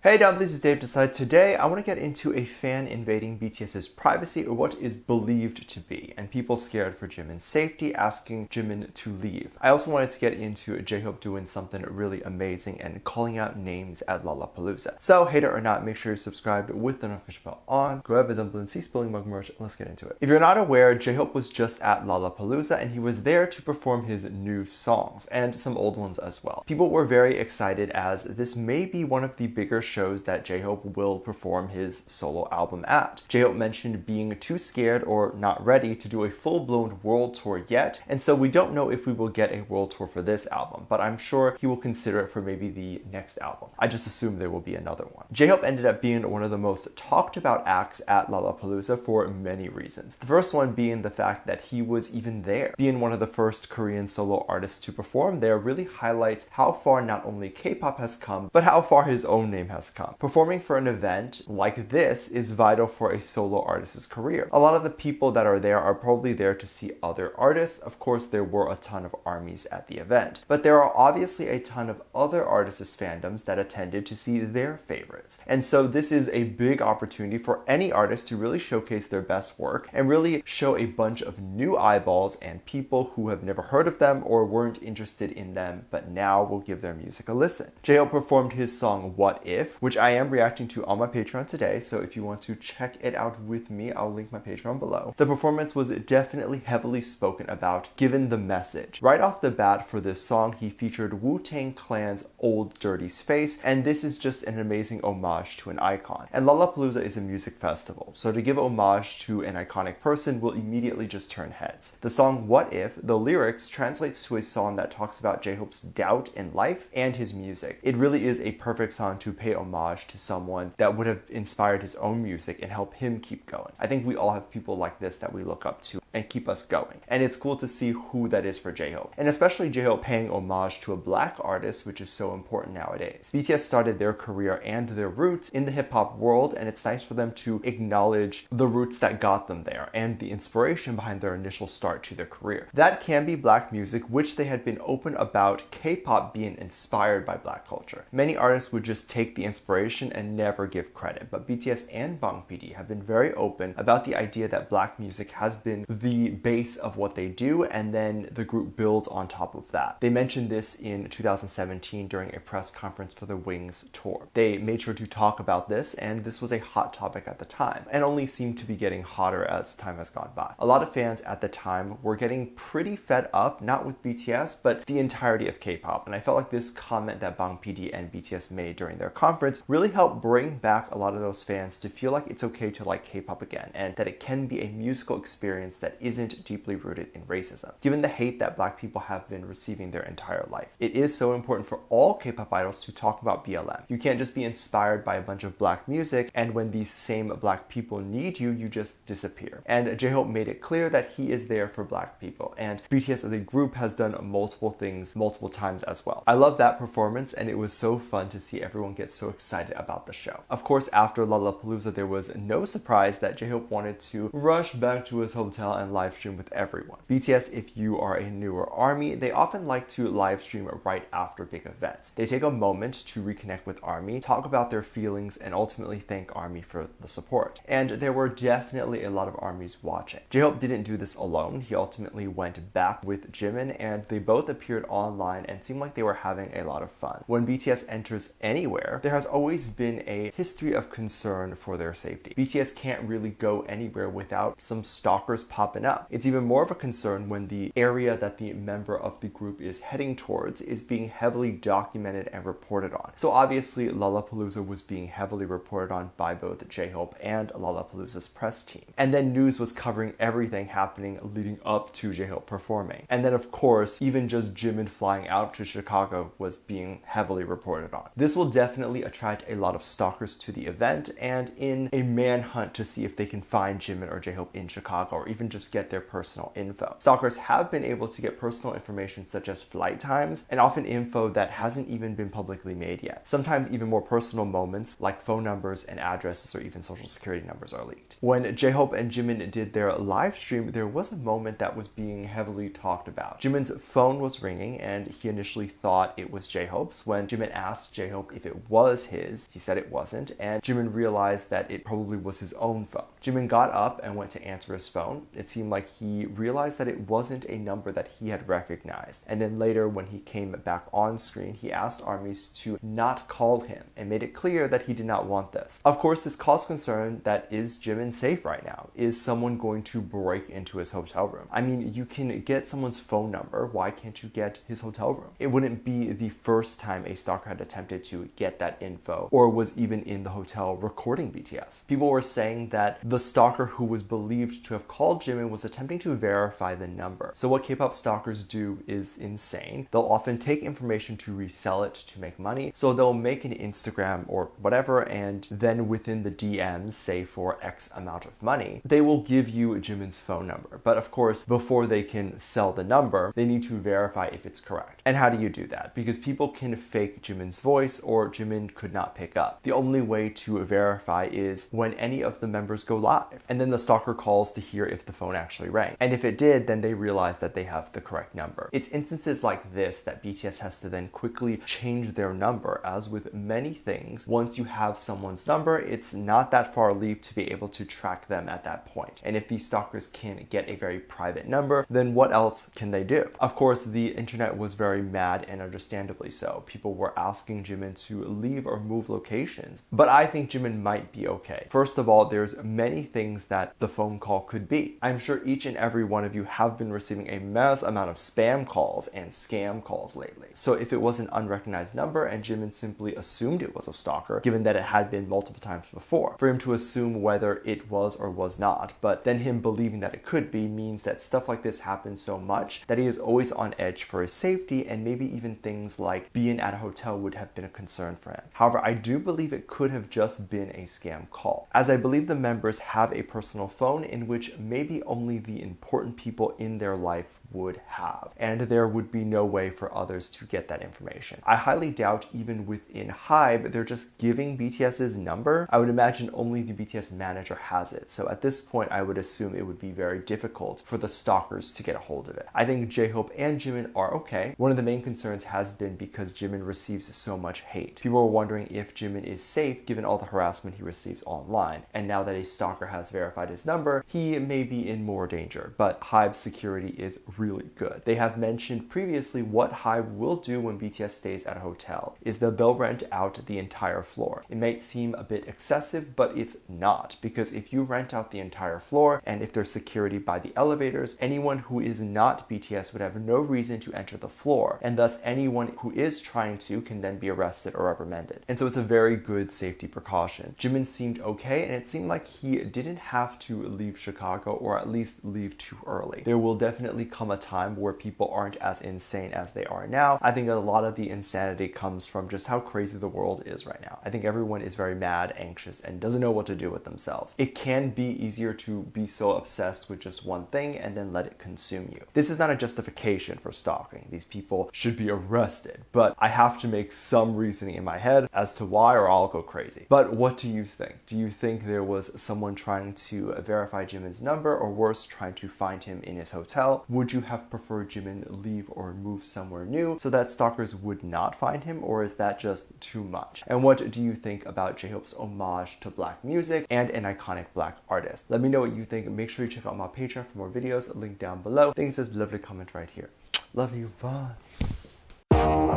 Hey down, this is Dave Decide. Today I want to get into a fan invading BTS's privacy, or what is believed to be, and people scared for Jimin's safety asking Jimin to leave. I also wanted to get into J-Hope doing something really amazing and calling out names at Lollapalooza. So hater or not, make sure you're subscribed with the notification bell on. Grab his see spilling mug merch. Let's get into it. If you're not aware, J-Hope was just at Lollapalooza and he was there to perform his new songs and some old ones as well. People were very excited as this may be one of the bigger shows that J-Hope will perform his solo album at. J-Hope mentioned being too scared or not ready to do a full-blown world tour yet, and so we don't know if we will get a world tour for this album, but I'm sure he will consider it for maybe the next album. I just assume there will be another one. J-Hope ended up being one of the most talked about acts at Lollapalooza for many reasons. The first one being the fact that he was even there. Being one of the first Korean solo artists to perform there really highlights how far not only K-pop has come, but how far his own name has come. Performing for an event like this is vital for a solo artist's career. A lot of the people that are there are probably there to see other artists. Of course, there were a ton of armies at the event, but there are obviously a ton of other artists' fandoms that attended to see their favorites. And so this is a big opportunity for any artist to really showcase their best work and really show a bunch of new eyeballs and people who have never heard of them or weren't interested in them, but now will give their music a listen. J-Hope performed his song What If, which I am reacting to on my Patreon today, so if you want to check it out with me, I'll link my Patreon below. The performance was definitely heavily spoken about given the message. Right off the bat for this song, he featured Wu-Tang Clan's Old Dirty's face, and this is just an amazing homage to an icon. And Lollapalooza is a music festival, so to give homage to an iconic person will immediately just turn heads. The song What If, the lyrics translates to a song that talks about J-Hope's doubt in life and his music. It really is a perfect song to pay homage to someone that would have inspired his own music and help him keep going. I think we all have people like this that we look up to and keep us going. And it's cool to see who that is for J-Hope. And especially J-Hope paying homage to a black artist, which is so important nowadays. BTS started their career and their roots in the hip-hop world, and it's nice for them to acknowledge the roots that got them there and the inspiration behind their initial start to their career. That can be black music, which they had been open about K-pop being inspired by black culture. Many artists would just take the inspiration and never give credit, but BTS and BangPD have been very open about the idea that black music has been the base of what they do, and then the group builds on top of that. They mentioned this in 2017 during a press conference for the Wings tour. They made sure to talk about this, and this was a hot topic at the time, and only seemed to be getting hotter as time has gone by. A lot of fans at the time were getting pretty fed up, not with BTS, but the entirety of K-pop, and I felt like this comment that BangPD and BTS made during their conference really helped bring back a lot of those fans to feel like it's okay to like K-pop again, and that it can be a musical experience that isn't deeply rooted in racism. Given the hate that black people have been receiving their entire life, it is so important for all K-pop idols to talk about BLM. You can't just be inspired by a bunch of black music, and when these same black people need you, you just disappear. And J-Hope made it clear that he is there for black people, and BTS as a group has done multiple things multiple times as well. I love that performance, and it was so fun to see everyone get so excited about the show. Of course, after Lollapalooza, there was no surprise that J-Hope wanted to rush back to his hotel and live stream with everyone. BTS, if you are a newer ARMY, they often like to live stream right after big events. They take a moment to reconnect with ARMY, talk about their feelings, and ultimately thank ARMY for the support. And there were definitely a lot of ARMYs watching. J-Hope didn't do this alone. He ultimately went back with Jimin, and they both appeared online and seemed like they were having a lot of fun. When BTS enters anywhere, there has always been a history of concern for their safety. BTS can't really go anywhere without some stalkers popping up. It's even more of a concern when the area that the member of the group is heading towards is being heavily documented and reported on. So obviously Lollapalooza was being heavily reported on by both J-Hope and Lollapalooza's press team. And then news was covering everything happening leading up to J-Hope performing. And then of course, even just Jimin flying out to Chicago was being heavily reported on. This will definitely attract a lot of stalkers to the event and in a manhunt to see if they can find Jimin or J-Hope in Chicago or even just get their personal info. Stalkers have been able to get personal information such as flight times and often info that hasn't even been publicly made yet. Sometimes even more personal moments like phone numbers and addresses or even social security numbers are leaked. When J-Hope and Jimin did their live stream, there was a moment that was being heavily talked about. Jimin's phone was ringing and he initially thought it was J-Hope's when Jimin asked J-Hope if it was was his. He said it wasn't, and Jimin realized that it probably was his own phone. Jimin got up and went to answer his phone. It seemed like he realized that it wasn't a number that he had recognized. And then later, when he came back on screen, he asked armies to not call him and made it clear that he did not want this. Of course, this caused concern that is Jimin safe right now? Is someone going to break into his hotel room? I mean, you can get someone's phone number. Why can't you get his hotel room? It wouldn't be the first time a stalker had attempted to get that info or was even in the hotel recording BTS. People were saying that the stalker who was believed to have called Jimin was attempting to verify the number. So what K-pop stalkers do is insane. They'll often take information to resell it to make money. So they'll make an Instagram or whatever, and then within the DMs, say for X amount of money, they will give you Jimin's phone number. But of course, before they can sell the number, they need to verify if it's correct. And how do you do that? Because people can fake Jimin's voice, or Jimin could not pick up. The only way to verify is when any of the members go live, and then the stalker calls to hear if the phone actually rang. And if it did, then they realize that they have the correct number. It's instances like this that BTS has to then quickly change their number. As with many things, once you have someone's number, it's not that far a leap to be able to track them at that point. And if these stalkers can get a very private number, then what else can they do? Of course, the internet was very mad, and understandably so. People were asking Jimin to leave or move locations. But I think Jimin might be okay. First of all, there's many things that the phone call could be. I'm sure each and every one of you have been receiving a mass amount of spam calls and scam calls lately. So if it was an unrecognized number and Jimin simply assumed it was a stalker, given that it had been multiple times before, for him to assume whether it was or was not, but then him believing that it could be, means that stuff like this happens so much that he is always on edge for his safety, and maybe even things like being at a hotel would have been a concern for him. However, I do believe it could have just been a scam call, as I believe the members have a personal phone in which maybe only the important people in their life would have, and there would be no way for others to get that information. I highly doubt even within HYBE they're just giving BTS's number. I would imagine only the BTS manager has it, so at this point I would assume it would be very difficult for the stalkers to get a hold of it. I think J-Hope and Jimin are okay. One of the main concerns has been because Jimin receives so much hate. People are wondering if Jimin is safe given all the harassment he receives online, and now that a stalker has verified his number, he may be in more danger. But HYBE's security is really good. They have mentioned previously what HYBE will do when BTS stays at a hotel is that they'll rent out the entire floor. It might seem a bit excessive, but it's not, because if you rent out the entire floor and if there's security by the elevators, anyone who is not BTS would have no reason to enter the floor, and thus anyone who is trying to can then be arrested or reprimanded. And so it's a very good safety precaution. Jimin seemed okay, and it seemed like he didn't have to leave Chicago, or at least leave too early. There will definitely come a time where people aren't as insane as they are now. I think a lot of the insanity comes from just how crazy the world is right now. I think everyone is very mad, anxious, and doesn't know what to do with themselves. It can be easier to be so obsessed with just one thing and then let it consume you. This is not a justification for stalking. These people should be arrested, but I have to make some reasoning in my head as to why, or I'll go crazy. But what do you think? Do you think there was someone trying to verify Jimin's number, or worse, trying to find him in his hotel? Would you have preferred Jimin leave or move somewhere new so that stalkers would not find him, or is that just too much? And what do you think about J-Hope's homage to black music and an iconic black artist? Let me know what you think. Make sure you check out my Patreon for more videos, link down below. Thanks, just lovely comment right here. Love you, bye.